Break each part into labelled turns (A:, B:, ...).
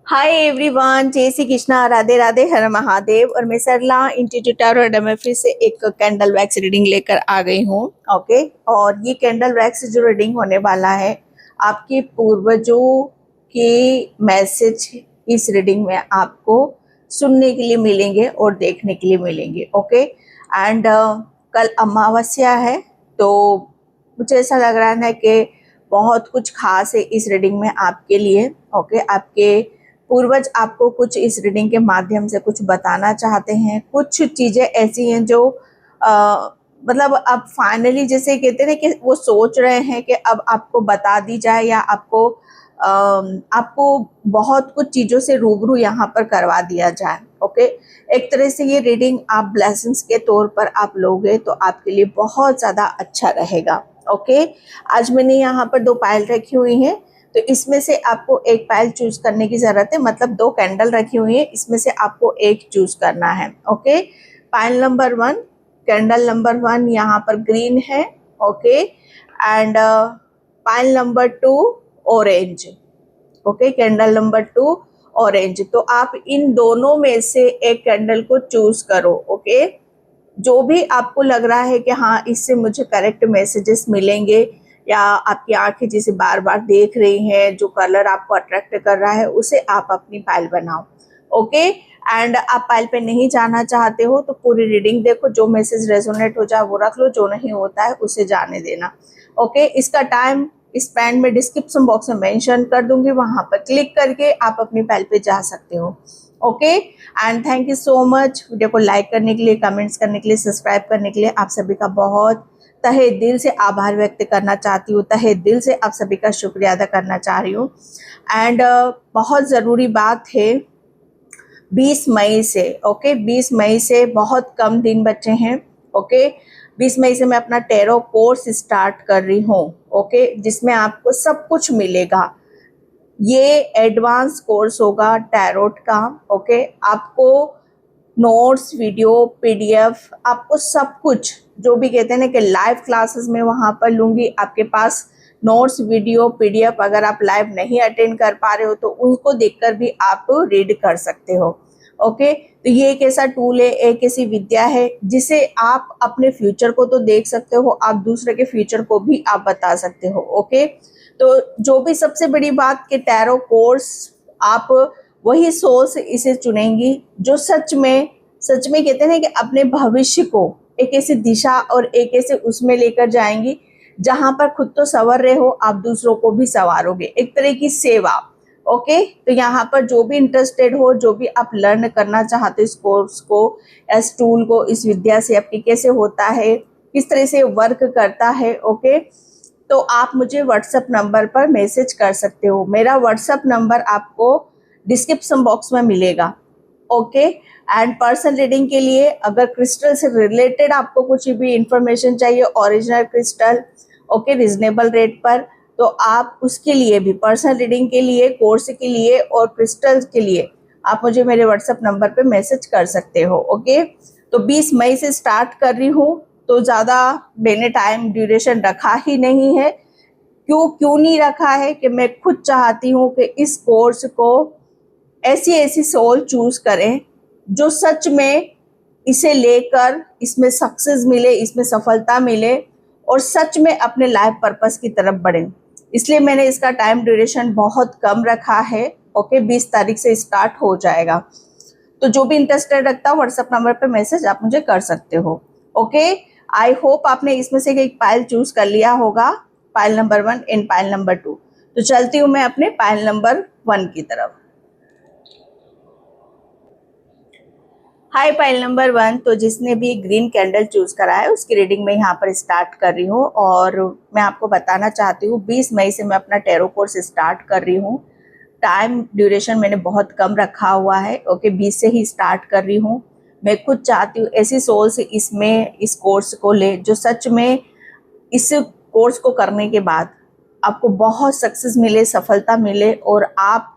A: Hi everyone, जय श्री कृष्णा, राधे राधे, हर महादेव। और मैं सरला इंस्टीट्यूट और डमफ्री से एक कैंडल वैक्स रीडिंग लेकर आ गई हूँ। ओके, और ये कैंडल वैक्स जो रीडिंग होने वाला है, आपके पूर्वजों के मैसेज इस रीडिंग में आपको सुनने के लिए मिलेंगे और देखने के लिए मिलेंगे। ओके, एंड कल अमावस्या है, तो मुझे ऐसा लग रहा है कि बहुत कुछ खास है इस रीडिंग में आपके लिए। ओके, आपके पूर्वज आपको कुछ इस रीडिंग के माध्यम से कुछ बताना चाहते हैं। कुछ चीजें ऐसी हैं जो मतलब अब फाइनली जैसे कहते हैं ना कि वो सोच रहे हैं कि अब आपको बता दी जाए, या आपको बहुत कुछ चीजों से रूबरू यहाँ पर करवा दिया जाए। ओके, एक तरह से ये रीडिंग आप ब्लेसिंग्स के तौर पर आप लोगे तो आपके लिए बहुत ज्यादा अच्छा रहेगा। ओके, आज मैंने यहाँ पर 2 पायल रखी हुई हैं, तो इसमें से आपको एक पायल चूज करने की जरूरत है। मतलब 2 कैंडल रखी हुई है, इसमें से आपको एक चूज करना है। Okay, pile number 1, candle number 1 यहाँ पर ग्रीन है। Okay, and pile number 2 orange. Okay, candle number 2 orange. तो आप इन दोनों में से एक कैंडल को चूज करो। ओके, जो भी आपको लग रहा है कि हाँ इससे मुझे करेक्ट मैसेजेस मिलेंगे, या आपकी आंखें जिसे बार बार देख रही हैं, जो कलर आपको अट्रैक्ट कर रहा है, उसे आप अपनी पायल बनाओ। ओके, एंड आप पायल पे नहीं जाना चाहते हो तो पूरी रीडिंग देखो, जो मैसेज रेजोनेट हो जाए वो रख लो, जो नहीं होता है उसे जाने देना। ओके, इसका टाइम इस पैन में डिस्क्रिप्शन बॉक्स में मेंशन कर दूंगी, वहां पर क्लिक करके आप अपनी पायल पे जा सकते हो। Okay, and thank you so much video को लाइक करने के लिए, कमेंट्स करने के लिए, सब्सक्राइब करने के लिए। आप सभी का बहुत तहे दिल से आभार व्यक्त करना चाहती हूँ, तहे दिल से आप सभी का शुक्रिया अदा करना चाह रही हूँ। एंड बहुत ज़रूरी बात है, 20 मई से, ओके 20 मई से बहुत कम दिन बचे हैं। ओके, 20 मई से मैं अपना टैरो कोर्स स्टार्ट कर रही हूँ। ओके, जिसमें आपको सब कुछ मिलेगा। ये एडवांस कोर्स होगा टैरोट का। ओके, आपको नोट्स, वीडियो, पीडीएफ, आपको सब कुछ जो भी कहते हैं ना कि लाइव क्लासेस में वहां पर लूंगी। आपके पास नोट्स, वीडियो, पीडीएफ अगर आप लाइव नहीं अटेंड कर पा रहे हो तो उनको देखकर भी आप रीड कर सकते हो। ओके, तो ये एक ऐसा टूल है, एक ऐसी विद्या है जिसे आप अपने फ्यूचर को तो देख सकते हो, आप दूसरे के फ्यूचर को भी आप बता सकते हो। ओके, तो जो भी सबसे बड़ी बात कि टैरो कोर्स आप वही सोर्स इसे चुनेंगी जो सच में कहते हैं कि अपने भविष्य को एक ऐसी दिशा और एक ऐसे उसमें लेकर जाएंगी जहां पर खुद तो संवर रहे हो, आप दूसरों को भी संवारोगे, एक तरह की सेवा। ओके, तो यहाँ पर जो भी इंटरेस्टेड हो, जो भी आप लर्न करना चाहते हो इस कोर्स को, इस टूल को, इस विद्या से आपकी कैसे होता है, किस तरह से वर्क करता है। ओके, तो आप मुझे व्हाट्सएप नंबर पर मैसेज कर सकते हो। मेरा व्हाट्सएप नंबर आपको डिस्क्रिप्शन बॉक्स में मिलेगा। ओके, एंड पर्सनल रीडिंग के लिए अगर क्रिस्टल से रिलेटेड आपको कुछ भी इंफॉर्मेशन चाहिए, original crystal, okay, reasonable rate पर, तो आप उसके लिए भी, पर्सनल रीडिंग के लिए, कोर्स के लिए और क्रिस्टल के लिए आप मुझे मेरे व्हाट्सएप नंबर पे मैसेज कर सकते हो। ओके, तो 20 मई से स्टार्ट कर रही हूँ, तो ज़्यादा मैंने टाइम ड्यूरेशन रखा ही नहीं है। क्यों नहीं रखा है कि मैं खुद चाहती हूँ कि इस कोर्स को ऐसी सोल चूज करें जो सच में इसे लेकर इसमें सक्सेस मिले, इसमें सफलता मिले और सच में अपने लाइफ पर्पस की तरफ बढ़े। इसलिए मैंने इसका टाइम ड्यूरेशन बहुत कम रखा है। ओके, 20 तारीख से स्टार्ट हो जाएगा। तो जो भी इंटरेस्टेड रखता है व्हाट्सएप नंबर पे मैसेज आप मुझे कर सकते हो। ओके, आई होप आपने इसमें से एक पायल चूज कर लिया होगा, pile number 1 and pile number 2। तो चलती हूँ मैं अपने पायल नंबर 1 की तरफ। हाय पायल नंबर 1, तो जिसने भी ग्रीन कैंडल चूज करा है उसकी रीडिंग में यहाँ पर स्टार्ट कर रही हूँ। और मैं आपको बताना चाहती हूँ 20 मई से मैं अपना टैरो कोर्स स्टार्ट कर रही हूँ। टाइम ड्यूरेशन मैंने बहुत कम रखा हुआ है। ओके, 20 से ही स्टार्ट कर रही हूँ। मैं खुद चाहती हूँ ऐसी सोल्स इसमें इस कोर्स को ले जो सच में इस कोर्स को करने के बाद आपको बहुत सक्सेस मिले, सफलता मिले और आप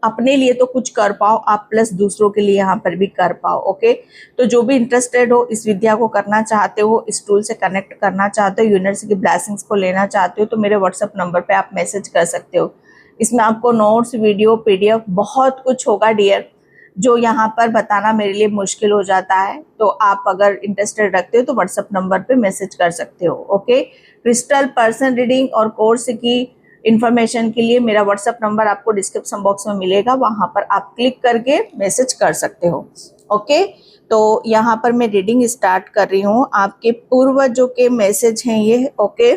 A: अपने लिए तो कुछ कर पाओ, आप प्लस दूसरों के लिए यहाँ पर भी कर पाओ। ओके, तो जो भी इंटरेस्टेड हो, इस विद्या को करना चाहते हो, इस टूल से कनेक्ट करना चाहते हो, यूनिवर्स की ब्लेसिंग्स को लेना चाहते हो, तो मेरे व्हाट्सएप नंबर पे आप मैसेज कर सकते हो। इसमें आपको नोट्स, वीडियो, पीडीएफ बहुत कुछ होगा डियर, जो यहाँ पर बताना मेरे लिए मुश्किल हो जाता है। तो आप अगर इंटरेस्टेड रखते हो तो व्हाट्सएप नंबर पे मैसेज कर सकते हो। ओके, क्रिस्टल पर्सन रीडिंग और कोर्स की इंफॉर्मेशन के लिए मेरा व्हाट्सएप नंबर आपको डिस्क्रिप्शन बॉक्स में मिलेगा, वहां पर आप क्लिक करके मैसेज कर सकते हो। ओके, तो यहाँ पर मैं रीडिंग स्टार्ट कर रही हूँ। आपके पूर्वजों के मैसेज हैं ये। ओके,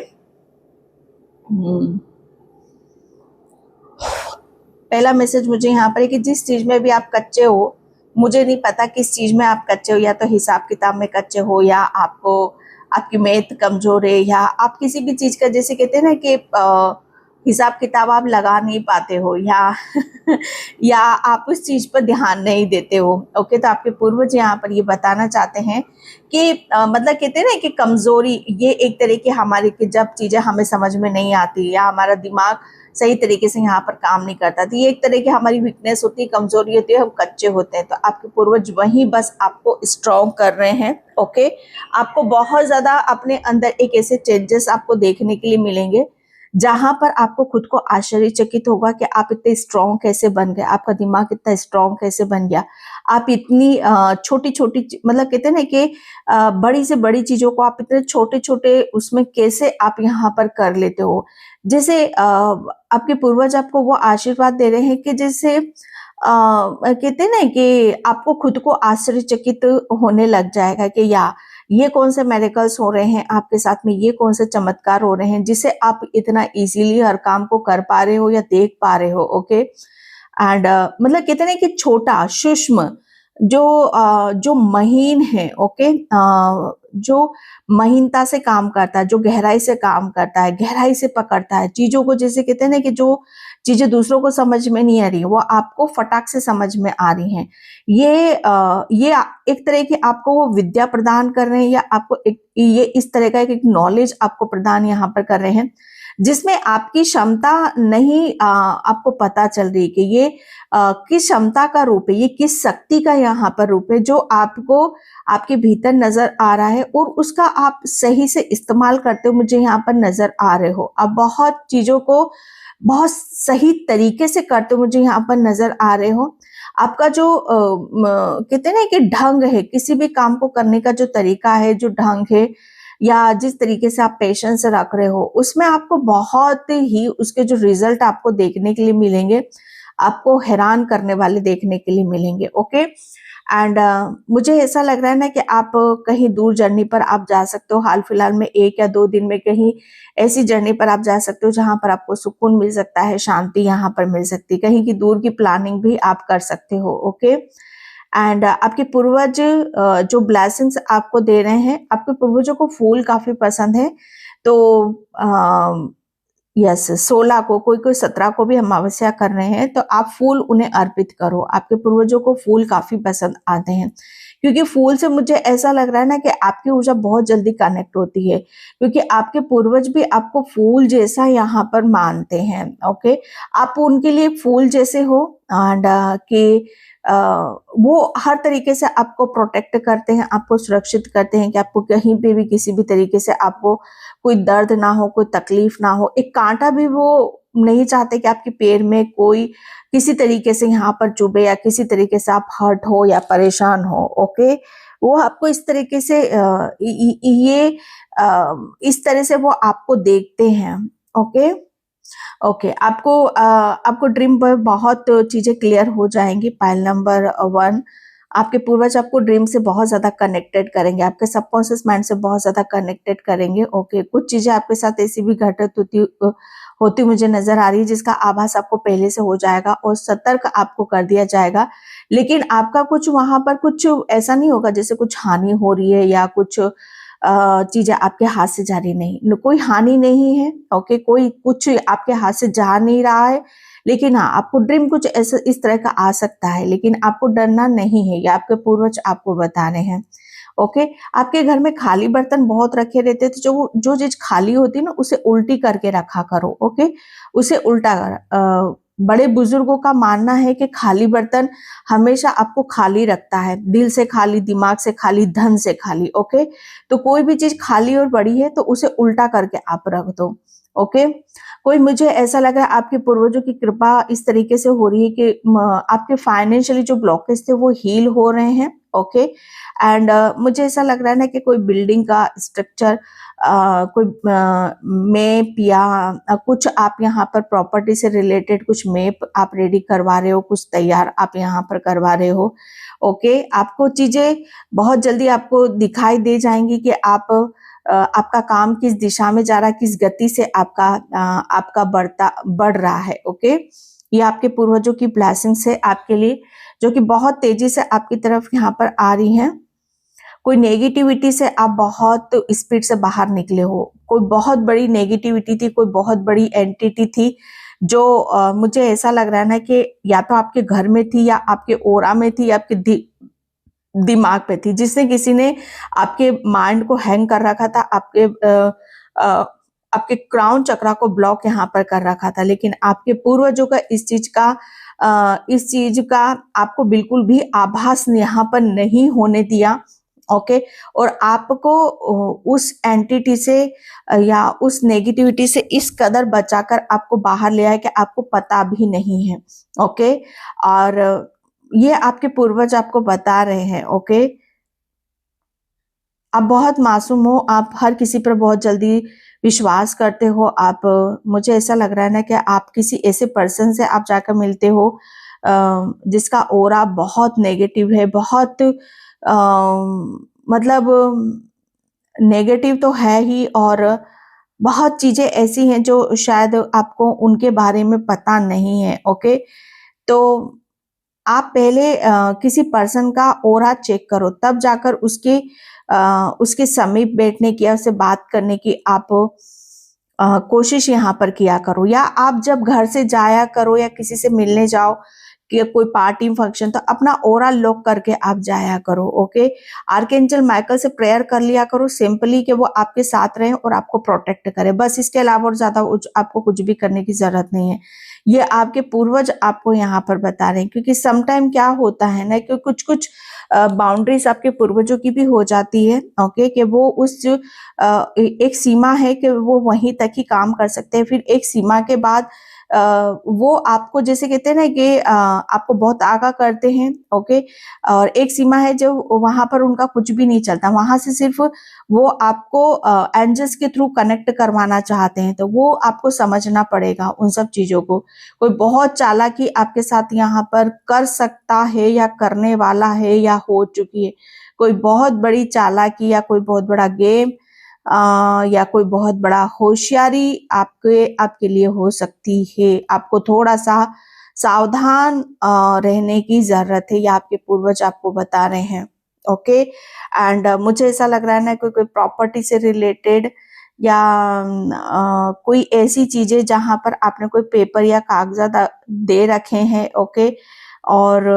A: पहला मैसेज मुझे यहाँ पर है कि जिस चीज में भी आप कच्चे हो, मुझे नहीं पता किस चीज में आप कच्चे हो, या तो हिसाब किताब में कच्चे हो, या आपको आपकी मैथ कमजोर है, या आप किसी भी चीज का जैसे कहते हैं ना कि हिसाब किताब आप लगा नहीं पाते हो, या या आप उस चीज पर ध्यान नहीं देते हो। ओके, तो आपके पूर्वज यहाँ पर ये बताना चाहते हैं कि मतलब कहते हैं ना कि कमजोरी, ये एक तरह की हमारी, कि जब चीजें हमें समझ में नहीं आती या हमारा दिमाग सही तरीके से यहाँ पर काम नहीं करता, तो ये एक तरह की हमारी वीकनेस होती है, कमजोरी होती है, हम कच्चे होते हैं। तो आपके पूर्वज वही बस आपको स्ट्रॉन्ग कर रहे हैं। ओके, आपको बहुत ज्यादा अपने अंदर एक ऐसे चेंजेस आपको देखने के लिए मिलेंगे जहां पर आपको खुद को आश्चर्यचकित होगा कि आप इतने स्ट्रॉन्ग कैसे बन गए, आपका दिमाग इतना स्ट्रॉन्ग कैसे बन गया, आप इतनी छोटी छोटी, मतलब कहते हैं ना कि बड़ी से बड़ी चीजों को आप इतने छोटे छोटे उसमें कैसे आप यहाँ पर कर लेते हो। जैसे आपके पूर्वज आपको वो आशीर्वाद दे रहे हैं कि जैसे कहते हैं ना कि आपको खुद को आश्चर्यचकित होने लग जाएगा कि या ये कौन से मेरेकल्स हो रहे हैं आपके साथ में, ये कौन से चमत्कार हो रहे हैं जिसे आप इतना इजीली हर काम को कर पा रहे हो या देख पा रहे हो। ओके, एंड मतलब कहते हैं ना कि छोटा सूक्ष्म जो महीन है। ओके, जो महीनता से काम करता है, जो गहराई से काम करता है, गहराई से पकड़ता है चीजों को, जैसे कहते हैं ना कि जो चीजें दूसरों को समझ में नहीं आ रही वो आपको फटाक से समझ में आ रही हैं। ये एक तरह की आपको वो विद्या प्रदान कर रहे हैं, या आपको ये इस तरह का एक नॉलेज आपको प्रदान यहाँ पर कर रहे हैं जिसमें आपकी क्षमता नहीं आपको पता चल रही कि ये किस क्षमता का रूप है, ये किस शक्ति का यहाँ पर रूप है जो आपको आपके भीतर नजर आ रहा है, और उसका आप सही से इस्तेमाल करते हो मुझे यहाँ पर नजर आ रहे हो। आप बहुत चीजों को बहुत सही तरीके से करते हो मुझे यहाँ पर नजर आ रहे हो। आपका जो कहते हैं ना कि ढंग है, किसी भी काम को करने का जो तरीका है, जो ढंग है, या जिस तरीके से आप पेशेंस रख रहे हो, उसमें आपको बहुत ही उसके जो रिजल्ट आपको देखने के लिए मिलेंगे, आपको हैरान करने वाले देखने के लिए मिलेंगे। ओके, एंड मुझे ऐसा लग रहा है ना कि आप कहीं दूर जर्नी पर आप जा सकते हो, हाल फिलहाल में 1 या 2 दिन में कहीं ऐसी जर्नी पर आप जा सकते हो जहां पर आपको सुकून मिल सकता है, शांति यहाँ पर मिल सकती है, कहीं की दूर की प्लानिंग भी आप कर सकते हो। ओके, एंड आपके पूर्वज जो ब्लेसिंग्स आपको दे रहे हैं, आपके पूर्वजों को फूल काफी पसंद है। तो यस, 16 को, कोई कोई 17 को भी अमावस्या कर रहे हैं, तो आप फूल उन्हें अर्पित करो। आपके पूर्वजों को फूल काफी पसंद आते हैं, क्योंकि फूल से मुझे ऐसा लग रहा है ना कि आपकी ऊर्जा बहुत जल्दी कनेक्ट होती है, क्योंकि आपके पूर्वज भी आपको फूल जैसा यहाँ पर मानते हैं। ओके, आप उनके लिए फूल जैसे हो, एंड कि वो हर तरीके से आपको प्रोटेक्ट करते हैं, आपको सुरक्षित करते हैं कि आपको कहीं पे भी किसी भी तरीके से आपको कोई दर्द ना हो, कोई तकलीफ ना हो, एक कांटा भी वो नहीं चाहते कि आपके पैर में कोई किसी तरीके से यहाँ पर चुभे, या किसी तरीके से आप हर्ट हो या परेशान हो। ओके, वो आपको इस तरीके से इस तरह से वो आपको देखते हैं। ओके, ओके, आपको ड्रीम पर बहुत चीजें क्लियर हो जाएंगी। पाइल नंबर 1, आपके पूर्वज आपको ड्रीम से बहुत ज्यादा कनेक्टेड करेंगे, आपके सबकॉन्शियस माइंड से बहुत ज्यादा कनेक्टेड करेंगे। ओके, कुछ चीजें आपके साथ ऐसी भी घटित होती मुझे नजर आ रही है जिसका आभास आपको पहले से हो जाएगा और सतर्क आपको कर दिया जाएगा, लेकिन आपका कुछ वहां पर कुछ ऐसा नहीं होगा जैसे कुछ हानि हो रही है या कुछ चीजें आपके हाथ से जा रही नहीं, कोई हानि नहीं है। ओके, कोई कुछ आपके हाथ से जा नहीं रहा है, लेकिन हाँ, आपको ड्रीम कुछ ऐसा इस तरह का आ सकता है, लेकिन आपको डरना नहीं है, ये आपके पूर्वज आपको बता रहे हैं। ओके, आपके घर में खाली बर्तन बहुत रखे रहते, तो जो चीज खाली होती है ना उसे उल्टी करके रखा करो। ओके, उसे उल्टा कर बड़े बुजुर्गों का मानना है कि खाली बर्तन हमेशा आपको खाली रखता है, दिल से खाली, दिमाग से खाली, धन से खाली। ओके, तो कोई भी चीज खाली और बड़ी है तो उसे उल्टा करके आप रख दो। ओके। कोई मुझे ऐसा लगा आपके पूर्वजों की कृपा इस तरीके से हो रही है कि आपके फाइनेंशियली जो ब्लॉकेज थे वो हील हो रहे हैं। ओके। एंड मुझे ऐसा लग रहा है ना कि कोई बिल्डिंग का स्ट्रक्चर, कोई मैप या कुछ आप यहाँ पर प्रॉपर्टी से रिलेटेड कुछ मैप आप रेडी करवा रहे हो, कुछ तैयार आप यहाँ पर करवा रहे हो। ओके। आपको चीजें बहुत जल्दी आपको दिखाई दे जाएंगी कि आपका काम किस दिशा में जा रहा है, किस गति से आपका बढ़ रहा है। ओके। ये आपके पूर्वजों की ब्लेसिंग्स है आपके लिए, जो कि बहुत तेजी से आपकी तरफ यहाँ पर आ रही हैं। कोई नेगेटिविटी से आप बहुत स्पीड से बाहर निकले हो। कोई बहुत बड़ी नेगेटिविटी थी, कोई बहुत बड़ी एंटिटी थी जो मुझे ऐसा लग रहा है ना कि या तो आपके घर में थी या आपके ओरा में थी या आपके दिमाग पे थी, जिसने किसी ने आपके माइंड को हैंग कर रखा था, आपके क्राउन चक्रा को ब्लॉक यहाँ पर कर रखा था। लेकिन आपके पूर्वजों का इस चीज का आपको बिल्कुल भी आभास यहाँ पर नहीं होने दिया। ओके। और आपको उस एंटिटी से या उस नेगेटिविटी से इस कदर बचाकर आपको बाहर ले आया कि आपको पता भी नहीं है। ओके। और ये आपके पूर्वज आपको बता रहे हैं। ओके। आप बहुत मासूम हो, आप हर किसी पर बहुत जल्दी विश्वास करते हो। मुझे ऐसा लग रहा है ना कि आप किसी ऐसे पर्सन से आप जाकर मिलते हो जिसका ऑरा बहुत नेगेटिव है, बहुत मतलब नेगेटिव तो है ही, और बहुत चीजें ऐसी हैं जो शायद आपको उनके बारे में पता नहीं है। ओके। तो आप पहले किसी पर्सन का ऑरा चेक करो, तब जाकर उसके समीप बैठने की या उससे बात करने की आप कोशिश यहाँ पर किया करो। या आप जब घर से जाया करो या किसी से मिलने जाओ कि कोई पार्टी फंक्शन, तो अपना ऑरा लॉक करके आप जाया करो। ओके। आर्कएंजल माइकल से प्रेयर कर लिया करो सिंपली कि वो आपके साथ रहे और आपको प्रोटेक्ट करे, बस। इसके अलावा और ज्यादा आपको कुछ भी करने की जरूरत नहीं है। ये आपके पूर्वज आपको यहाँ पर बता रहे हैं, क्योंकि समटाइम क्या होता है ना कि कुछ कुछ बाउंड्रीज आपके पूर्वजों की भी हो जाती है। ओके। कि वो एक सीमा है कि वो वहीं तक ही काम कर सकते हैं, फिर एक सीमा के बाद वो आपको जैसे कहते हैं ना कि आपको बहुत आगाह करते हैं। ओके। और एक सीमा है जो वहां पर उनका कुछ भी नहीं चलता, वहां से सिर्फ वो आपको एंजल्स के थ्रू कनेक्ट करवाना चाहते हैं। तो वो आपको समझना पड़ेगा उन सब चीजों को। कोई बहुत चालाकी आपके साथ यहाँ पर कर सकता है या करने वाला है या हो चुकी है। कोई बहुत बड़ी चालाकी या कोई बहुत बड़ा गेम या कोई बहुत बड़ा होशियारी आपके लिए हो सकती है। आपको थोड़ा सा सावधान रहने की जरूरत है, या आपके पूर्वज आपको बता रहे हैं। ओके। एंड मुझे ऐसा लग रहा है ना कोई प्रॉपर्टी से रिलेटेड या कोई ऐसी चीजें जहां पर आपने कोई पेपर या कागजात दे रखे हैं। ओके। और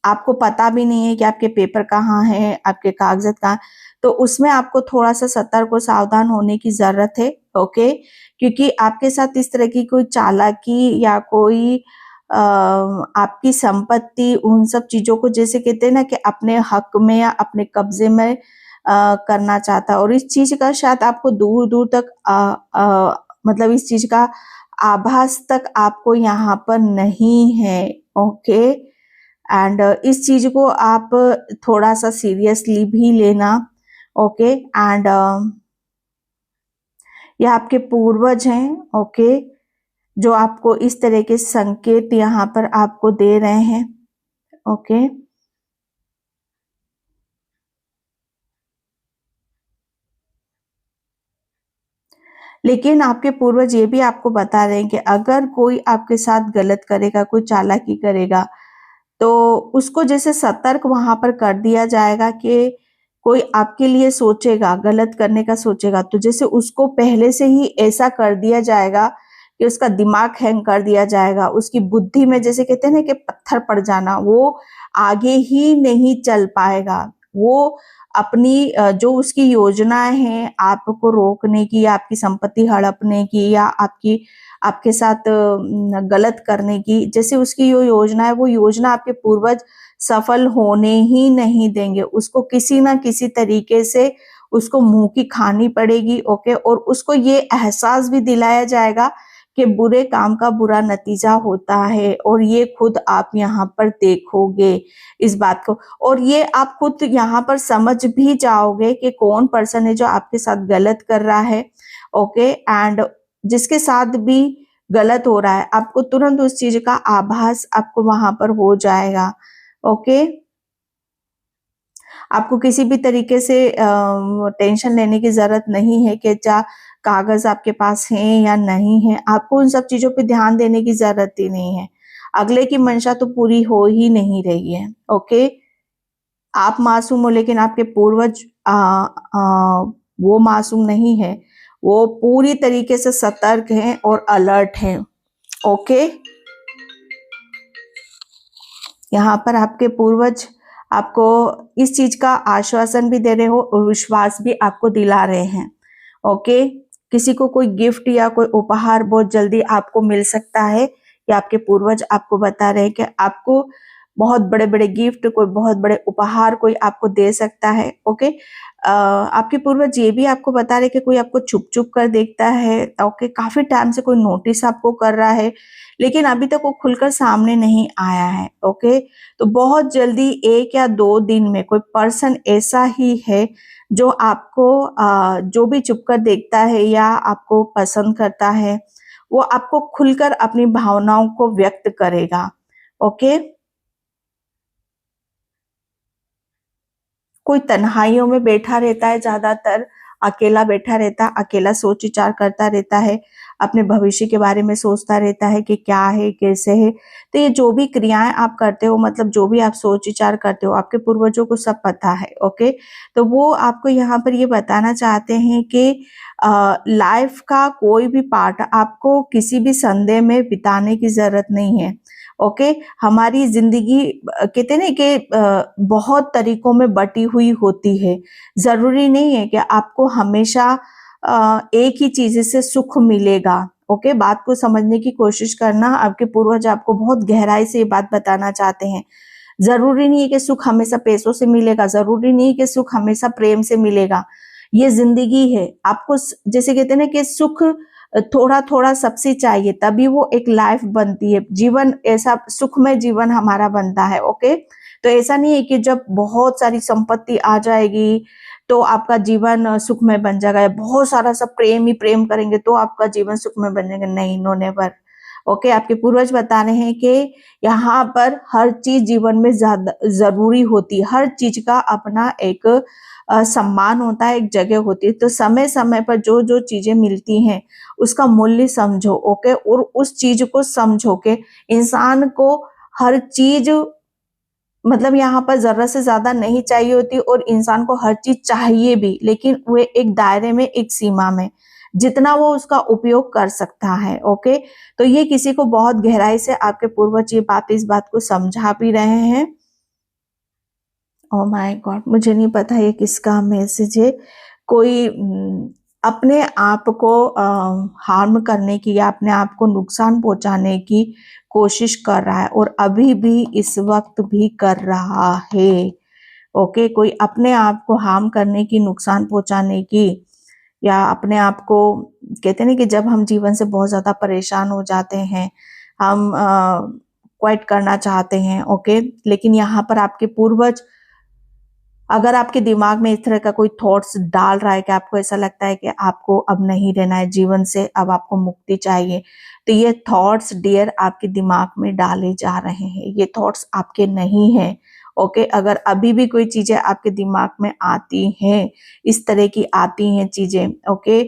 A: आपको पता भी नहीं है कि आपके पेपर कहाँ हैं, आपके कागजात कहाँ, तो उसमें आपको थोड़ा सा सतर्क और सावधान होने की जरूरत है। ओके। क्योंकि आपके साथ इस तरह की कोई चालाकी या कोई आपकी संपत्ति, उन सब चीजों को जैसे कहते हैं ना कि अपने हक में या अपने कब्जे में करना चाहता है। और इस चीज का शायद आपको दूर दूर तक मतलब इस चीज का आभास तक आपको यहाँ पर नहीं है। ओके। एंड इस चीज को आप थोड़ा सा सीरियसली भी लेना। ओके। एंड ये आपके पूर्वज हैं। ओके। जो आपको इस तरह के संकेत यहाँ पर आपको दे रहे हैं। ओके। लेकिन आपके पूर्वज ये भी आपको बता रहे हैं कि अगर कोई आपके साथ गलत करेगा, कोई चालाकी करेगा, तो उसको जैसे सतर्क वहां पर कर दिया जाएगा कि कोई आपके लिए सोचेगा, गलत करने का सोचेगा, तो जैसे उसको पहले से ही ऐसा कर दिया जाएगा कि उसका दिमाग हैंग कर दिया जाएगा, उसकी बुद्धि में जैसे कहते हैं ना कि पत्थर पड़ जाना, वो आगे ही नहीं चल पाएगा। वो अपनी जो उसकी योजनाएं हैं आपको रोकने की या आपकी संपत्ति हड़पने की या आपके साथ गलत करने की, जैसे उसकी जो योजना है, वो योजना आपके पूर्वज सफल होने ही नहीं देंगे। उसको किसी ना किसी तरीके से उसको मुंह की खानी पड़ेगी। ओके, और उसको ये एहसास भी दिलाया जाएगा कि बुरे काम का बुरा नतीजा होता है, और ये खुद आप यहाँ पर देखोगे इस बात को, और ये आप खुद यहाँ पर समझ भी जाओगे कि कौन पर्सन है जो आपके साथ गलत कर रहा है। ओके, एंड जिसके साथ भी गलत हो रहा है आपको तुरंत उस चीज का आभास आपको वहां पर हो जाएगा। ओके, आपको किसी भी तरीके से टेंशन लेने की जरूरत नहीं है कि क्या कागज आपके पास हैं या नहीं है। आपको उन सब चीजों पे ध्यान देने की जरूरत ही नहीं है। अगले की मंशा तो पूरी हो ही नहीं रही है। ओके, आप मासूम हो लेकिन आपके पूर्वज वो मासूम नहीं है, वो पूरी तरीके से सतर्क हैं और अलर्ट हैं। ओके, यहाँ पर आपके पूर्वज आपको इस चीज का आश्वासन भी दे रहे हो और विश्वास भी आपको दिला रहे हैं। ओके, किसी को कोई गिफ्ट या कोई उपहार बहुत जल्दी आपको मिल सकता है, या आपके पूर्वज आपको बता रहे हैं कि आपको बहुत बड़े बड़े गिफ्ट, कोई बहुत बड़े उपहार कोई आपको दे सकता है। ओके, आपके पूर्वज ये भी आपको बता रहे कि कोई आपको छुप छुप कर देखता है। ओके, काफी टाइम से कोई नोटिस आपको कर रहा है, लेकिन अभी तक वो खुलकर सामने नहीं आया है। ओके, तो बहुत जल्दी 1 या 2 दिन में कोई पर्सन ऐसा ही है जो आपको जो भी छुप कर देखता है या आपको पसंद करता है, वो आपको खुलकर अपनी भावनाओं को व्यक्त करेगा। ओके, कोई तन्हाइयों में बैठा रहता है, ज्यादातर अकेला बैठा रहता है, अकेला सोच विचार करता रहता है, अपने भविष्य के बारे में सोचता रहता है कि क्या है कैसे है। तो ये जो भी क्रियाएं आप करते हो, मतलब जो भी आप सोच विचार करते हो, आपके पूर्वजों को सब पता है। ओके, तो वो आपको यहाँ पर ये बताना चाहते हैं कि लाइफ का कोई भी पार्ट आपको किसी भी संदेह में बिताने की जरूरत नहीं है। ओके, हमारी जिंदगी कहते ना कि बहुत तरीकों में बटी हुई होती है। जरूरी नहीं है कि आपको हमेशा एक ही चीज से सुख मिलेगा। ओके, बात को समझने की कोशिश करना। आपके पूर्वज आपको बहुत गहराई से ये बात बताना चाहते हैं। जरूरी नहीं है कि सुख हमेशा पैसों से मिलेगा, जरूरी नहीं है कि सुख हमेशा प्रेम से मिलेगा। ये जिंदगी है। आपको जैसे कहते हैं ना कि सुख थोड़ा थोड़ा सबसे चाहिए, तभी वो एक लाइफ बनती है, जीवन ऐसा सुखमय जीवन हमारा बनता है। ओके, तो ऐसा नहीं है कि जब बहुत सारी संपत्ति आ जाएगी तो आपका जीवन सुखमय बन जाएगा, या बहुत सारा सब प्रेम ही प्रेम करेंगे तो आपका जीवन सुखमय बन जाएगा। नहीं, नो नेवर। ओके, आपके पूर्वज बता रहे हैं कि यहाँ पर हर चीज जीवन में ज्यादा जरूरी होती है, हर चीज का अपना एक सम्मान होता है, एक जगह होती है। तो समय समय पर जो जो चीजें मिलती हैं उसका मूल्य समझो। ओके, और उस चीज को समझो कि इंसान को हर चीज, मतलब यहाँ पर जरूरत से ज्यादा नहीं चाहिए होती, और इंसान को हर चीज चाहिए भी, लेकिन वे एक दायरे में, एक सीमा में, जितना वो उसका उपयोग कर सकता है। ओके, तो ये किसी को बहुत गहराई से आपके पूर्वज ये बात, इस बात को समझा भी रहे हैं। ओह माय गॉड, मुझे नहीं पता ये किसका मैसेज है। कोई अपने आप को हार्म करने की या अपने आप को नुकसान पहुंचाने की कोशिश कर रहा है, और अभी भी इस वक्त भी कर रहा है। ओके, कोई अपने आप को हार्म करने की, नुकसान पहुंचाने की, या अपने आप को, कहते हैं ना कि जब हम जीवन से बहुत ज्यादा परेशान हो जाते हैं, हम क्विट करना चाहते हैं। ओके, लेकिन यहाँ पर आपके पूर्वज, अगर आपके दिमाग में इस तरह का कोई थॉट्स डाल रहा है कि आपको ऐसा लगता है कि आपको अब नहीं रहना है जीवन से, अब आपको मुक्ति चाहिए, तो ये थॉट्स डियर आपके दिमाग में डाले जा रहे हैं, ये थॉट्स आपके नहीं हैं। ओके, अगर अभी भी कोई चीजें आपके दिमाग में आती हैं, इस तरह की आती हैं चीजें, ओके,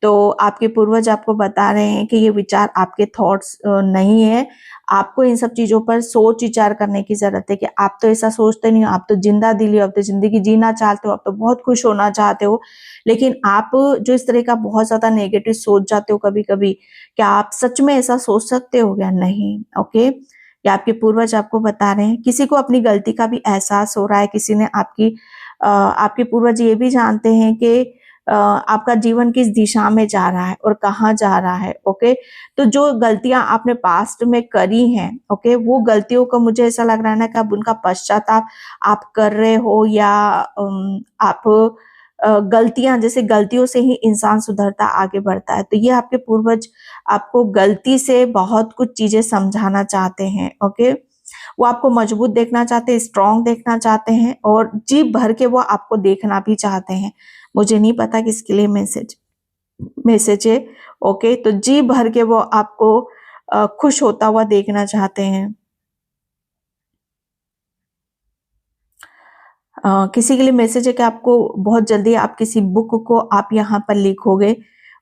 A: तो आपके पूर्वज आपको बता रहे हैं कि ये विचार आपके थॉट्स नहीं है। आपको इन सब चीजों पर सोच विचार करने की जरूरत है कि आप तो ऐसा सोचते नहीं हो, आप तो जिंदा दिली हो, आप तो जिंदगी जीना चाहते हो, आप तो बहुत खुश होना चाहते हो, लेकिन आप जो इस तरह का बहुत ज्यादा नेगेटिव सोच जाते हो कभी कभी, क्या आप सच में ऐसा सोच सकते हो क्या? नहीं। ओके, या आपके पूर्वज आपको बता रहे हैं, किसी को अपनी गलती का भी एहसास हो रहा है, किसी ने आपके पूर्वज ये भी जानते हैं कि आपका जीवन किस दिशा में जा रहा है और कहाँ जा रहा है। ओके, तो जो गलतियां आपने पास्ट में करी हैं, ओके, वो गलतियों का मुझे ऐसा लग रहा है ना कि अब उनका पश्चाताप आप कर रहे हो, या आप गलतियां, जैसे गलतियों से ही इंसान सुधरता आगे बढ़ता है, तो ये आपके पूर्वज आपको गलती से बहुत कुछ चीजें समझाना चाहते हैं। ओके, वो आपको मजबूत देखना चाहते हैं, स्ट्रांग देखना चाहते हैं, और जी भर के वो आपको देखना भी चाहते हैं। मुझे नहीं पता किसके लिए मैसेज है। ओके, तो जी भर के वो आपको खुश होता हुआ देखना चाहते हैं। किसी के लिए मैसेज है कि आपको बहुत जल्दी आप किसी बुक को आप यहाँ पर लिखोगे।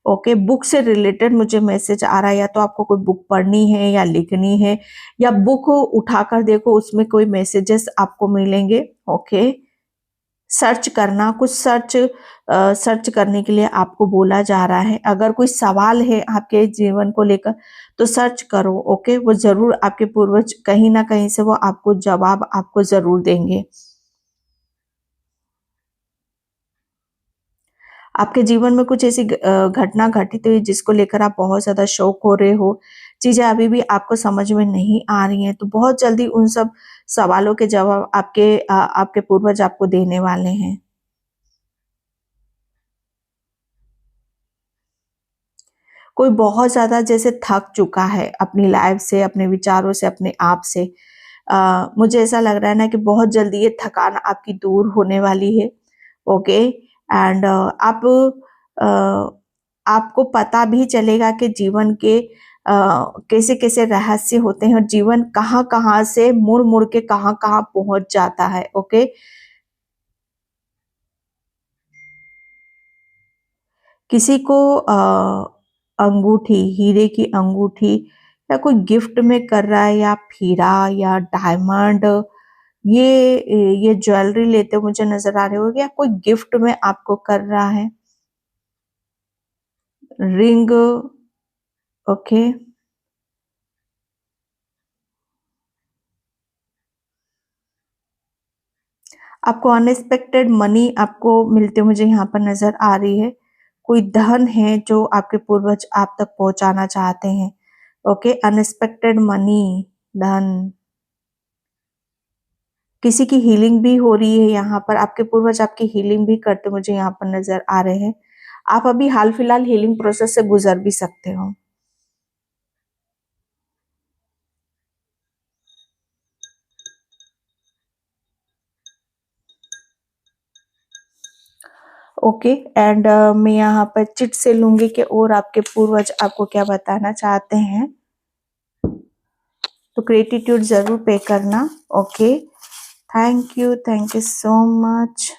A: ओके, बुक से रिलेटेड मुझे मैसेज आ रहा है, या तो आपको कोई बुक पढ़नी है या लिखनी है, या बुक उठाकर देखो उसमें कोई मैसेजेस आपको मिलेंगे। ओके, सर्च करना, कुछ सर्च करने के लिए आपको बोला जा रहा है। अगर कोई सवाल है आपके जीवन को लेकर तो सर्च करो। ओके, वो जरूर आपके पूर्वज कहीं ना कहीं से वो आपको जवाब आपको जरूर देंगे। आपके जीवन में कुछ ऐसी घटना घटित हुई जिसको लेकर आप बहुत ज्यादा शौक हो रहे हो, चीजें अभी भी आपको समझ में नहीं आ रही हैं, तो बहुत जल्दी उन सब सवालों के जवाब आपके पूर्वज आपको देने वाले हैं। कोई बहुत ज्यादा जैसे थक चुका है अपनी लाइफ से, अपने विचारों से, अपने आप से, मुझे ऐसा लग रहा है ना कि बहुत जल्दी ये थकान आपकी दूर होने वाली है। ओके, एंड आप आपको पता भी चलेगा कि जीवन के कैसे कैसे रहस्य होते हैं, और जीवन कहाँ कहाँ से मुड़ मुड़ के कहाँ कहाँ पहुंच जाता है। ओके, किसी को अंगूठी, हीरे की अंगूठी या कोई गिफ्ट में कर रहा है, या हीरा या डायमंड, ये ये ज्वेलरी लेते मुझे नजर आ रहे हो, या कोई गिफ्ट में आपको कर रहा है, रिंग। ओके, आपको अनएक्सपेक्टेड मनी आपको मिलते मुझे यहाँ पर नजर आ रही है। कोई धन है जो आपके पूर्वज आप तक पहुंचाना चाहते हैं। ओके, अनएक्सपेक्टेड मनी, धन। किसी की हीलिंग भी हो रही है यहाँ पर, आपके पूर्वज आपकी हीलिंग भी करते मुझे यहाँ पर नजर आ रहे हैं। आप अभी हाल फिलहाल हीलिंग प्रोसेस से गुजर भी सकते हो। ओके, एंड मैं यहाँ पर चिट से लूंगी कि और आपके पूर्वज आपको क्या बताना चाहते हैं, तो ग्रेटिट्यूड जरूर पे करना। Okay, thank you so much.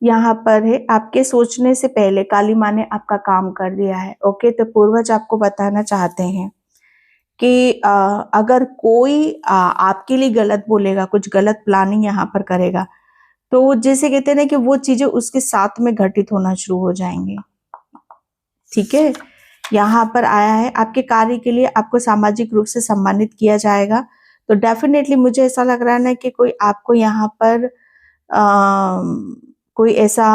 A: यहाँ पर है, आपके सोचने से पहले काली माँ ने आपका काम कर दिया है। ओके, तो पूर्वज आपको बताना चाहते हैं कि अगर कोई आपके लिए गलत बोलेगा, कुछ गलत प्लानिंग यहाँ पर करेगा, तो जैसे कहते हैं ना कि वो चीजें उसके साथ में घटित होना शुरू हो जाएंगे। ठीक है, यहाँ पर आया है आपके कार्य के लिए आपको सामाजिक रूप से सम्मानित किया जाएगा। तो डेफिनेटली मुझे ऐसा लग रहा है ना कि कोई आपको यहाँ पर कोई ऐसा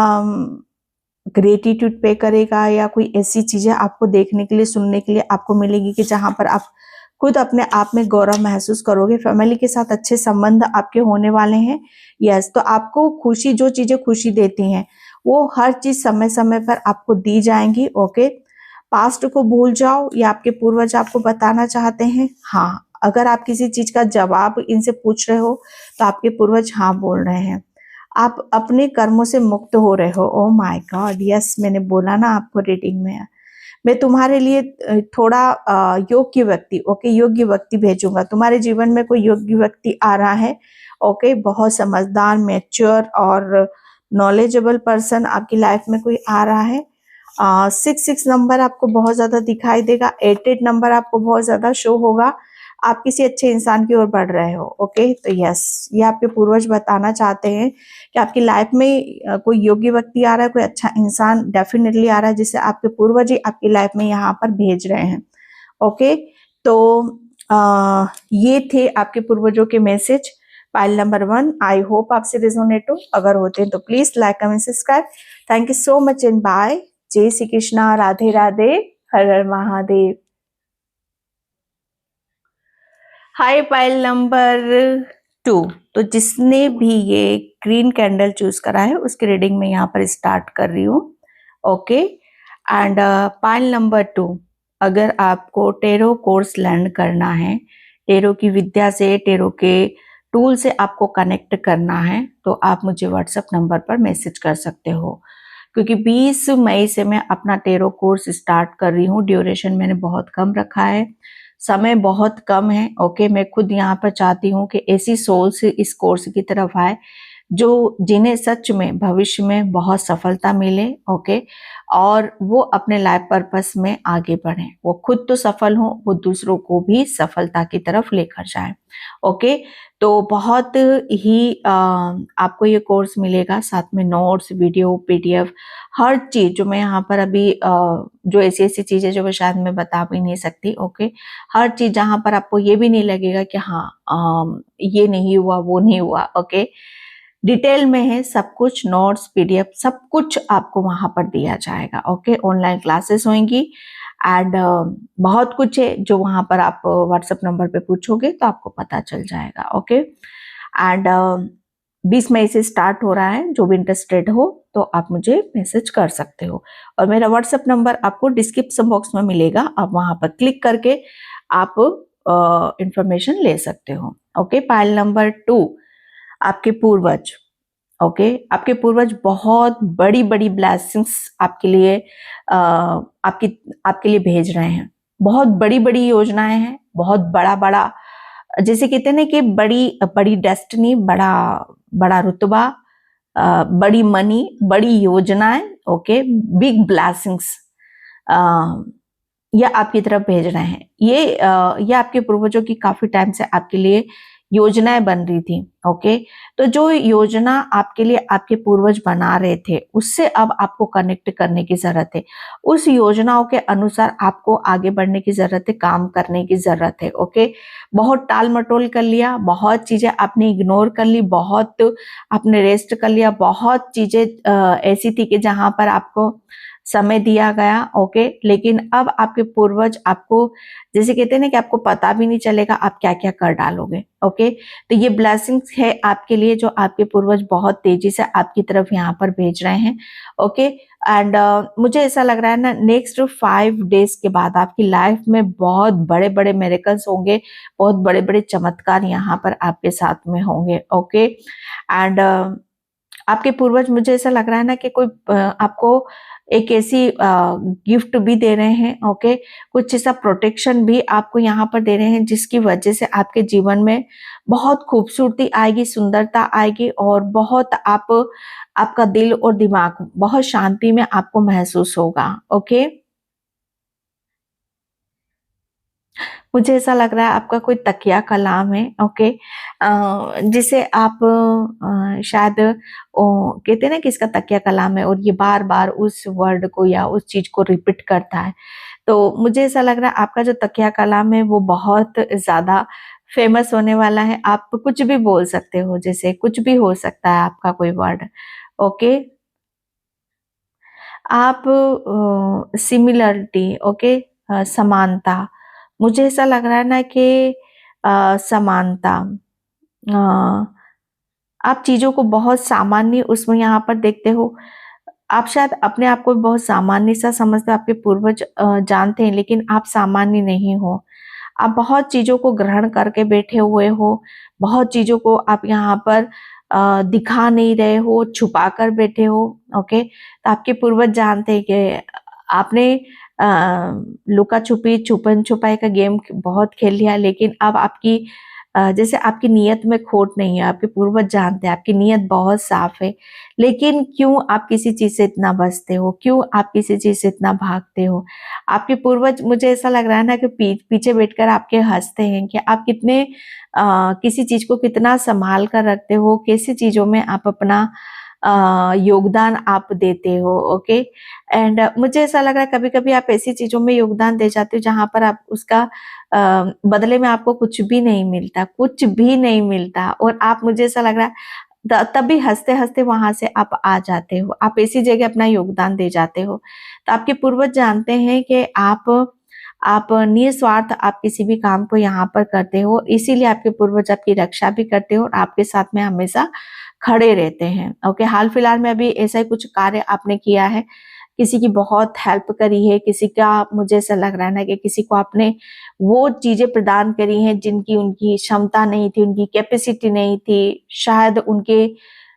A: ग्रेटिट्यूड पे करेगा, या कोई ऐसी चीजें आपको देखने के लिए, सुनने के लिए आपको मिलेगी कि जहां पर आप खुद अपने आप में गौरव महसूस करोगे। फैमिली के साथ अच्छे संबंध आपके होने वाले हैं। यस, तो आपको खुशी, जो चीजें खुशी देती हैं वो हर चीज समय समय पर आपको दी जाएंगी। ओके, पास्ट को भूल जाओ, ये आपके पूर्वज आपको बताना चाहते हैं। हाँ, अगर आप किसी चीज का जवाब इनसे पूछ रहे हो तो आपके पूर्वज हाँ बोल रहे हैं। आप अपने कर्मों से मुक्त हो रहे हो। ओ माय गॉड, यस, मैंने बोला ना आपको रीडिंग में मैं तुम्हारे लिए थोड़ा योग्य व्यक्ति, ओके, योग्य व्यक्ति भेजूंगा। तुम्हारे जीवन में कोई योग्य व्यक्ति आ रहा है। ओके, बहुत समझदार, मैच्योर और नॉलेजेबल पर्सन आपकी लाइफ में कोई आ रहा है। 6 नंबर आपको बहुत ज्यादा दिखाई देगा। 8 नंबर आपको बहुत ज्यादा शो होगा। आप किसी अच्छे इंसान की ओर बढ़ रहे हो। ओके, तो यस, ये आपके पूर्वज बताना चाहते हैं कि आपकी लाइफ में कोई योग्य व्यक्ति आ रहा है, कोई अच्छा इंसान डेफिनेटली आ रहा है, जिसे आपके पूर्वज ही आपकी लाइफ में यहाँ पर भेज रहे हैं। ओके, तो ये थे आपके पूर्वजों के message. Pile number 1, I hope आपसे रिजोनेट हो। अगर होते हैं तो please like, comment, subscribe. Thank you so much and bye. जय श्री कृष्णा, राधे राधे, हर हर महादेव। Hi pile number 2। तो जिसने भी ये ग्रीन कैंडल चूज करा है उसकी रीडिंग में यहाँ पर स्टार्ट कर रही हूँ। ओके, एंड पाइल नंबर 2, अगर आपको टेरो कोर्स लर्न करना है, टेरो की विद्या से, टेरो के टूल से आपको कनेक्ट करना है, तो आप मुझे व्हाट्सएप नंबर पर मैसेज कर सकते हो, क्योंकि 20 मई से मैं अपना टेरो कोर्स स्टार्ट कर रही हूँ। ड्यूरेशन मैंने बहुत कम रखा है, समय बहुत कम है। ओके, मैं खुद यहाँ पर चाहती हूँ कि ऐसी सोल्स इस कोर्स की तरफ आए जो जिन्हें सच में भविष्य में बहुत सफलता मिले। ओके, और वो अपने लाइफ पर्पस में आगे बढ़े, वो खुद तो सफल हो, वो दूसरों को भी सफलता की तरफ लेकर जाए। ओके, तो बहुत ही आपको ये कोर्स मिलेगा, साथ में नोट्स, वीडियो, पीडीएफ, हर चीज जो मैं यहाँ पर अभी जो ऐसी ऐसी चीजें जो शायद मैं बता भी नहीं सकती। ओके, हर चीज जहाँ पर आपको ये भी नहीं लगेगा कि हाँ ये नहीं हुआ, वो नहीं हुआ। ओके, डिटेल में है सब कुछ, नोट्स, पीडीएफ, सब कुछ आपको वहां पर दिया जाएगा। ओके, ऑनलाइन क्लासेस होंगी एंड बहुत कुछ है जो वहां पर आप व्हाट्सएप नंबर पे पूछोगे तो आपको पता चल जाएगा। ओके, एंड 20 मई से स्टार्ट हो रहा है। जो भी इंटरेस्टेड हो तो आप मुझे मैसेज कर सकते हो, और मेरा व्हाट्सएप नंबर आपको डिस्क्रिप्शन बॉक्स में मिलेगा, आप वहां पर क्लिक करके आप इंफॉर्मेशन ले सकते हो। ओके, पाइल नंबर 2, आपके पूर्वज। ओके, आपके पूर्वज बहुत बड़ी बड़ी ब्लेसिंग्स आपके लिए आपके लिए भेज रहे हैं। बहुत बड़ी बड़ी योजनाएं हैं, बहुत बड़ा बड़ा, जैसे कहते हैं ना कि बड़ी बड़ी डेस्टिनी, बड़ा बड़ा रुतबा, बड़ी मनी, बड़ी योजनाएं। ओके, बिग ब्लेसिंग्स ये आपकी तरफ भेज रहे हैं। ये आपके पूर्वजों की काफी टाइम से आपके लिए योजनाएं बन रही थी। ओके, तो जो योजना आपके लिए आपके पूर्वज बना रहे थे उससे अब आपको कनेक्ट करने की जरूरत है। उस योजनाओं के अनुसार आपको आगे बढ़ने की जरूरत है, काम करने की जरूरत है। ओके, बहुत टाल मटोल कर लिया, बहुत चीजें आपने इग्नोर कर ली, बहुत आपने रेस्ट कर लिया, बहुत चीजें ऐसी थी कि जहां पर आपको समय दिया गया। ओके, लेकिन अब आपके पूर्वज आपको, जैसे कहते हैं ना कि आपको पता भी नहीं चलेगा आप क्या क्या कर डालोगे। ओके, तो ये ब्लेसिंग्स है आपके लिए जो आपके पूर्वज बहुत तेजी से आपकी तरफ यहाँ पर भेज रहे हैं। ओके, एंड मुझे ऐसा लग रहा है ना, नेक्स्ट 5 डेज के बाद आपकी लाइफ में बहुत बड़े बड़े मेरेकल्स होंगे, बहुत बड़े बड़े चमत्कार यहाँ पर आपके साथ में होंगे। ओके, एंड आपके पूर्वज, मुझे ऐसा लग रहा है ना कि कोई आपको एक ऐसी गिफ्ट भी दे रहे हैं। ओके, कुछ ऐसा प्रोटेक्शन भी आपको यहाँ पर दे रहे हैं जिसकी वजह से आपके जीवन में बहुत खूबसूरती आएगी, सुंदरता आएगी, और बहुत आपका दिल और दिमाग बहुत शांति में आपको महसूस होगा। ओके, मुझे ऐसा लग रहा है आपका कोई तकिया कलाम है। ओके, जिसे आप शायद कहते हैं ना कि इसका तकिया कलाम है और ये बार बार उस वर्ड को या उस चीज को रिपीट करता है। तो मुझे ऐसा लग रहा है आपका जो तकिया कलाम है वो बहुत ज्यादा फेमस होने वाला है। आप कुछ भी बोल सकते हो, जैसे कुछ भी हो सकता है आपका कोई वर्ड। ओके, आप सिमिलरिटी, ओके, समानता, मुझे ऐसा लग रहा है ना कि समानता, अ, आप चीजों को बहुत सामान्य उसमें यहाँ पर देखते हो। आप शायद अपने आप को बहुत सामान्य सा समझते हो, आपके पूर्वज जानते हैं, लेकिन आप सामान्य नहीं हो। आप बहुत चीजों को ग्रहण करके बैठे हुए हो, बहुत चीजों को आप यहाँ पर दिखा नहीं रहे हो, छुपा कर बैठे हो। ओके, तो आपके पूर्वज जानते हैं कि आपने लुका छुपी, छुपन छुपाई का गेम बहुत खेल लिया, लेकिन अब आपकी जैसे आपकी नीयत में खोट नहीं है। आपके पूर्वज जानते हैं आपकी नीयत बहुत साफ है, लेकिन क्यों आप किसी चीज से इतना बचते हो, क्यों आप किसी चीज से इतना भागते हो। आपके पूर्वज, मुझे ऐसा लग रहा है ना कि पीछे बैठकर आपके हंसते हैं कि आप कितने किसी चीज को कितना संभाल कर रखते हो, कैसी चीजों में आप अपना योगदान आप देते हो। ओके, एंड मुझे ऐसा लग रहा है कभी कभी आप ऐसी चीजों में योगदान दे जाते हो जहां पर आप उसका बदले में आपको कुछ भी नहीं मिलता, कुछ भी नहीं मिलता, और आप, मुझे ऐसा लग रहा है तभी हंसते हंसते वहां से आप आ जाते हो, आप ऐसी जगह अपना योगदान दे जाते हो। तो आपके पूर्वज जानते हैं कि आप आप निस्वार्थ आप किसी भी काम को यहाँ पर करते हो, इसीलिए आपके पूर्वज आपकी रक्षा भी करते हो और आपके साथ में हमेशा खड़े रहते हैं। ओके, हाल फिलहाल में अभी ऐसा ही कुछ कार्य आपने किया है, किसी की बहुत हेल्प करी है, किसी का मुझे ऐसा लग रहा है ना कि किसी को आपने वो चीजें प्रदान करी हैं जिनकी उनकी क्षमता नहीं थी, उनकी कैपेसिटी नहीं थी, शायद उनके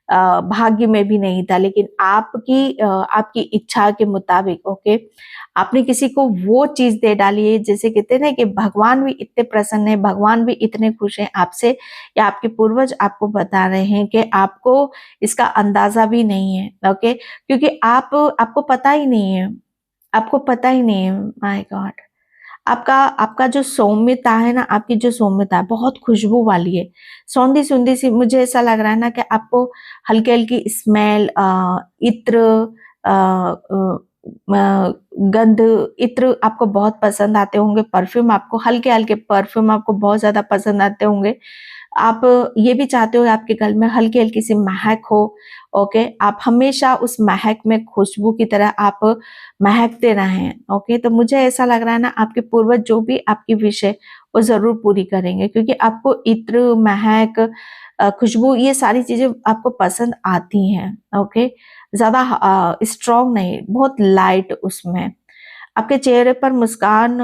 A: भाग्य में भी नहीं था, लेकिन आपकी इच्छा के मुताबिक, ओके, आपने किसी को वो चीज दे डाली है। जैसे कहते हैं ना कि भगवान भी इतने प्रसन्न है, भगवान भी इतने खुश हैं आपसे, या आपके पूर्वज आपको बता रहे हैं कि आपको इसका अंदाजा भी नहीं है। ओके, क्योंकि आपको पता ही नहीं है, आपको पता ही नहीं है। माय गॉड, आपका आपका जो सौम्यता है ना, आपकी जो सौम्यता है बहुत खुशबू वाली है, सौंधी सौंधी सी। मुझे ऐसा लग रहा है ना कि आपको हल्की हल्की स्मेल, इत्र, अ, अ, गंध, इत्र आपको बहुत पसंद आते होंगे, परफ्यूम आपको, हल्के हल्के परफ्यूम आपको बहुत ज्यादा पसंद आते होंगे। आप ये भी चाहते हो आपके गल में हल्की हल्की सी महक हो। ओके, आप हमेशा उस महक में खुशबू की तरह आप महकते रहें। ओके, तो मुझे ऐसा लग रहा है ना आपके पूर्वज जो भी आपकी विश है वो जरूर पूरी करेंगे, क्योंकि आपको इत्र, महक, खुशबू, ये सारी चीजें आपको पसंद आती हैं। ओके, ज्यादा स्ट्रॉन्ग नहीं, बहुत लाइट उसमें। आपके चेहरे पर मुस्कान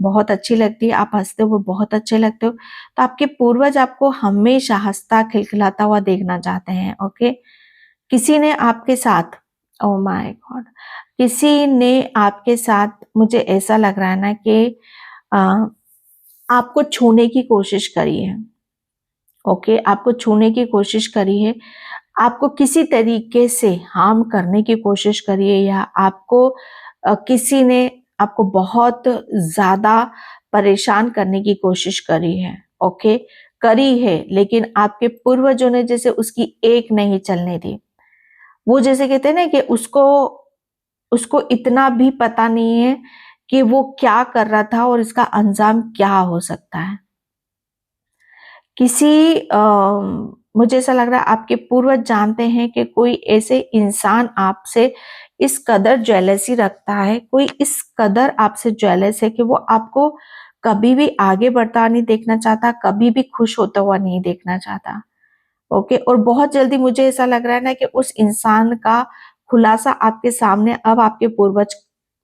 A: बहुत अच्छी लगती है, आप हंसते हुए बहुत अच्छे लगते हो, तो आपके पूर्वज आपको हमेशा हंसता खिलखिलाता हुआ देखना चाहते हैं। ओके, किसी ने आपके साथ, ओ माय गॉड, किसी ने आपके साथ, मुझे ऐसा लग रहा है ना कि अ, आपको छूने की कोशिश करी है। ओके, आपको छूने की कोशिश करी है, आपको किसी तरीके से हार्म करने की कोशिश करी है, या आपको किसी ने आपको बहुत ज्यादा परेशान करने की कोशिश करी है। ओके, करी है, लेकिन आपके पूर्वजों ने जैसे उसकी एक नहीं चलने दी। वो जैसे कहते हैं ना कि उसको उसको इतना भी पता नहीं है कि वो क्या कर रहा था और इसका अंजाम क्या हो सकता है। किसी मुझे ऐसा लग रहा है आपके पूर्वज जानते हैं कि कोई ऐसे इंसान आपसे इस कदर जेलसी रखता है, कोई इस कदर आपसे जेलस है कि वो आपको कभी भी आगे बढ़ता नहीं देखना चाहता, कभी भी खुश होता हुआ नहीं देखना चाहता। ओके, और बहुत जल्दी मुझे ऐसा लग रहा है ना कि उस इंसान का खुलासा आपके सामने अब आपके पूर्वज,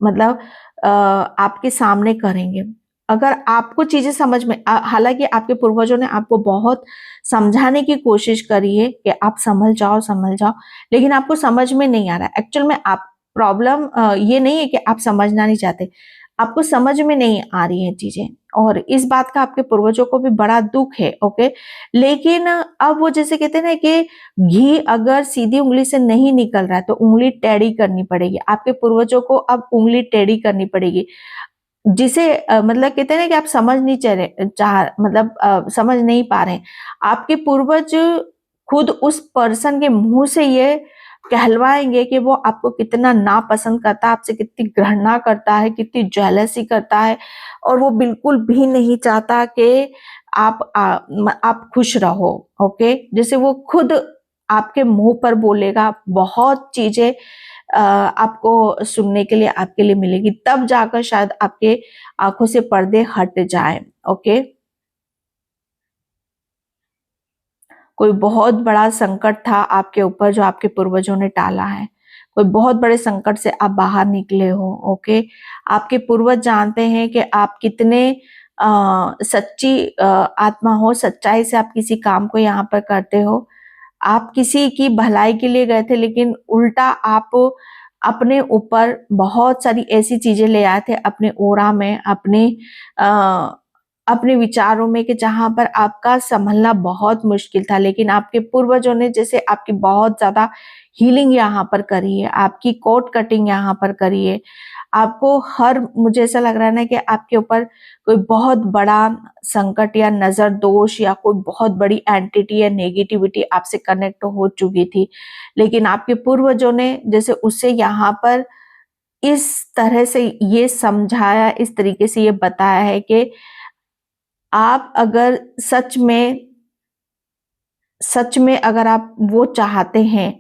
A: मतलब आपके सामने करेंगे। अगर आपको चीजें समझ में, हालांकि आपके पूर्वजों ने आपको बहुत समझाने की कोशिश करी है कि आप समझ जाओ, लेकिन आपको समझ में नहीं आ रहा है। एक्चुअल में आप प्रॉब्लम ये नहीं है कि आप समझना नहीं चाहते, आपको समझ में नहीं आ रही है चीजें, और इस बात का आपके पूर्वजों को भी बड़ा दुख है। ओके, लेकिन अब वो जैसे कहते हैं ना कि घी अगर सीधी उंगली से नहीं निकल रहा है तो उंगली टेढ़ी करनी पड़ेगी, आपके पूर्वजों को अब उंगली टेढ़ी करनी पड़ेगी, जिसे मतलब कहते हैं ना कि आप समझ नहीं मतलब समझ नहीं पा रहे हैं। आपके पूर्वज खुद उस पर्सन के मुंह से ये कहलवाएंगे कि वो आपको कितना नापसंद करता है, आपसे कितनी घृणा करता है, कितनी जेलसी करता है, और वो बिल्कुल भी नहीं चाहता कि आप खुश रहो। ओके, जैसे वो खुद आपके मुंह पर बोलेगा, बहुत चीजें आपको सुनने के लिए आपके लिए मिलेगी, तब जाकर शायद आपके आंखों से पर्दे हट जाए। ओके, कोई बहुत बड़ा संकट था आपके ऊपर जो आपके पूर्वजों ने टाला है, कोई बहुत बड़े संकट से आप बाहर निकले हो। ओके, आपके पूर्वज जानते हैं कि आप कितने सच्ची आत्मा हो, सच्चाई से आप किसी काम को यहाँ पर करते हो। आप किसी की भलाई के लिए गए थे, लेकिन उल्टा आप अपने ऊपर बहुत सारी ऐसी चीजें ले आए थे अपने ओरा में, अ, अपने विचारों में, कि जहां पर आपका संभलना बहुत मुश्किल था, लेकिन आपके पूर्वजों ने जैसे आपकी बहुत ज्यादा हीलिंग यहाँ पर करी है, आपकी कोट कटिंग यहाँ पर करी है। आपको हर, मुझे ऐसा लग रहा है ना कि आपके ऊपर कोई बहुत बड़ा संकट या नजर दोष या कोई बहुत एंटिटी या नेगेटिविटी आपसे कनेक्ट हो चुकी थी, लेकिन आपके पूर्वजों ने जैसे उससे यहाँ पर इस तरह से ये समझाया, इस तरीके से ये बताया है कि आप अगर सच में अगर आप वो चाहते हैं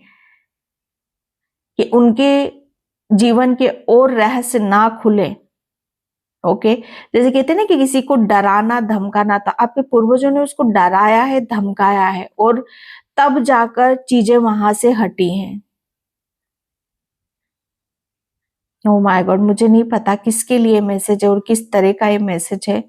A: कि उनके जीवन के और रहस्य ना खुले, ओके, जैसे कहते हैं ना कि किसी को डराना धमकाना, था आपके पूर्वजों ने उसको डराया है, धमकाया है और तब जाकर चीजें वहां से हटी हैं। ओ माय गॉड, मुझे नहीं पता किसके लिए मैसेज है और किस तरह का ये मैसेज है।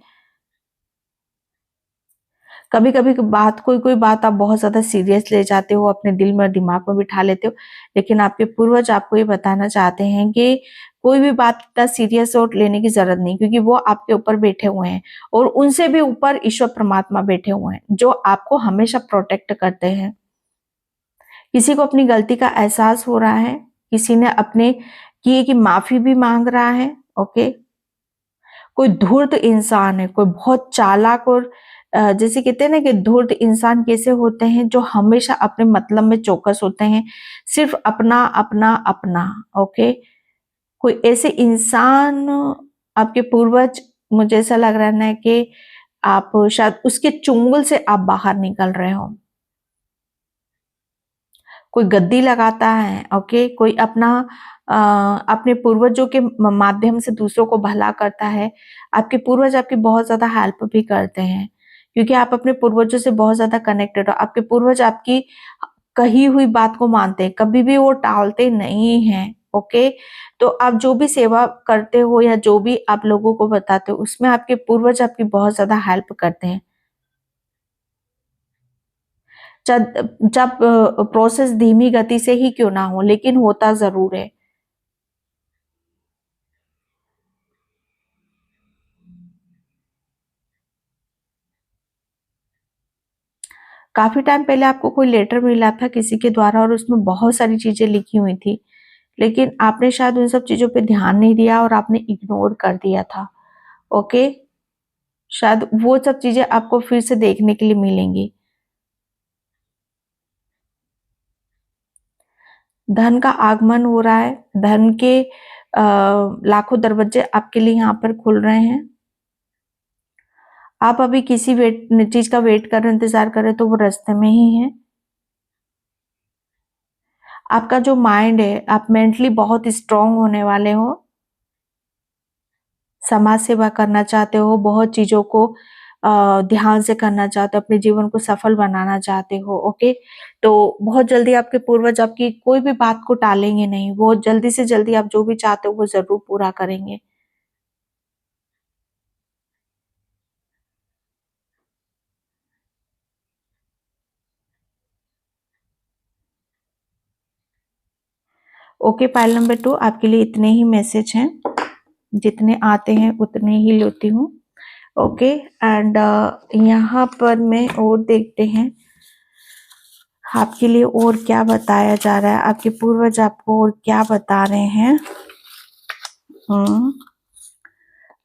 A: कभी कभी बात, कोई कोई बात आप बहुत ज्यादा सीरियस ले जाते हो, अपने दिल में दिमाग में बिठा लेते हो, लेकिन आपके पूर्वज आपको ये बताना चाहते हैं कि कोई भी बात इतना सीरियस और लेने की जरूरत नहीं, क्योंकि वो आपके ऊपर बैठे हुए हैं और उनसे भी ऊपर ईश्वर परमात्मा बैठे हुए हैं जो आपको हमेशा प्रोटेक्ट करते हैं। किसी को अपनी गलती का एहसास हो रहा है, किसी ने अपने किए की माफी भी मांग रहा है। ओके, कोई धूर्त इंसान है, कोई बहुत चालाक और जैसे कहते हैं ना कि धूर्त इंसान कैसे होते हैं, जो हमेशा अपने मतलब में चौकस होते हैं, सिर्फ अपना अपना अपना। ओके, कोई ऐसे इंसान आपके पूर्वज, मुझे ऐसा लग रहा है कि आप शायद उसके चुंगल से आप बाहर निकल रहे हो। कोई गद्दी लगाता है, ओके, कोई अपने पूर्वजों के माध्यम से दूसरों को भला करता है। आपके पूर्वज आपकी बहुत ज्यादा हेल्प भी करते हैं, क्योंकि आप अपने पूर्वजों से बहुत ज्यादा कनेक्टेड हो। आपके पूर्वज आपकी कही हुई बात को मानते हैं, कभी भी वो टालते नहीं हैं। ओके, तो आप जो भी सेवा करते हो या जो भी आप लोगों को बताते हो, उसमें आपके पूर्वज आपकी बहुत ज्यादा हेल्प करते हैं। जब जब प्रोसेस धीमी गति से ही क्यों ना हो, लेकिन होता जरूर है। काफी टाइम पहले आपको कोई लेटर मिला था किसी के द्वारा और उसमें बहुत सारी चीजें लिखी हुई थी, लेकिन आपने शायद उन सब चीजों पे ध्यान नहीं दिया और आपने इग्नोर कर दिया था। ओके, शायद वो सब चीजें आपको फिर से देखने के लिए मिलेंगी। धन का आगमन हो रहा है, धन के लाखों दरवाजे आपके लिए यहाँ पर खुल रहे हैं। आप अभी किसी चीज का वेट कर रहे, इंतजार कर रहे, तो वो रास्ते में ही है। आपका जो माइंड है, आप मेंटली बहुत स्ट्रांग होने वाले हो, समाज सेवा करना चाहते हो, बहुत चीजों को ध्यान से करना चाहते हो, अपने जीवन को सफल बनाना चाहते हो। ओके, तो बहुत जल्दी आपके पूर्वज आपकी कोई भी बात को टालेंगे नहीं, बहुत जल्दी से जल्दी आप जो भी चाहते हो वो जरूर पूरा करेंगे। ओके, पाइल नंबर 2 आपके लिए इतने ही मैसेज हैं, जितने आते हैं उतने ही लेती हूँ। ओके, एंड यहाँ पर मैं और देखते हैं आपके लिए और क्या बताया जा रहा है, आपके पूर्वज आपको और क्या बता रहे हैं।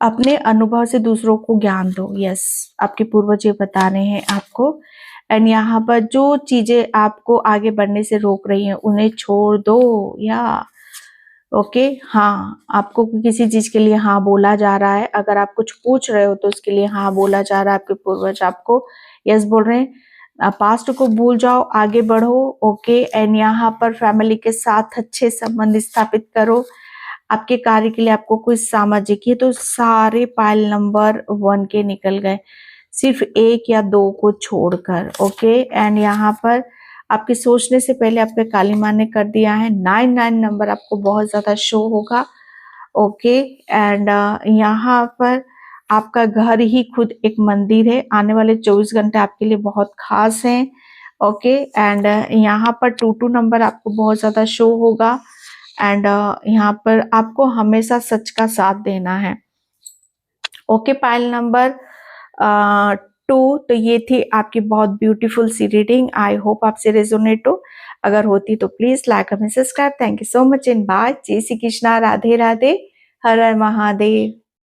A: अपने अनुभव से दूसरों को ज्ञान दो। यस, आपके पूर्वज ये बता रहे हैं आपको। एंड यहाँ पर जो चीजें आपको आगे बढ़ने से रोक रही हैं उन्हें छोड़ दो। या ओके, हाँ, आपको किसी चीज के लिए हाँ बोला जा रहा है, अगर आप कुछ पूछ रहे हो तो उसके लिए हाँ बोला जा रहा है। आपके पूर्वज आपको यस बोल रहे हैं। पास्ट को भूल जाओ, आगे बढ़ो। ओके, एंड यहाँ पर फैमिली के साथ अच्छे संबंध स्थापित करो। आपके कार्य के लिए आपको कुछ सामाजिक, ये तो सारे पाइल नंबर 1 के निकल गए, सिर्फ 1 या 2 को छोड़कर। ओके, एंड यहाँ पर आपके सोचने से पहले आपके काली माँ ने कर दिया है। 99 नंबर आपको बहुत ज्यादा शो होगा। ओके, एंड यहाँ पर आपका घर ही खुद एक मंदिर है, आने वाले 24 घंटे आपके लिए बहुत खास हैं। ओके, एंड यहाँ पर 22 नंबर आपको बहुत ज्यादा शो होगा। एंड यहाँ पर आपको हमेशा सच का साथ देना है। ओके, पाइल नंबर 2, तो ये थी आपकी बहुत ब्यूटीफुल सी रीडिंग। आई होप आपसे रेजोनेट हो, अगर होती तो please like and subscribe. Thank you so much in bye. जय श्री कृष्णा, राधे राधे, हर हर महादेव।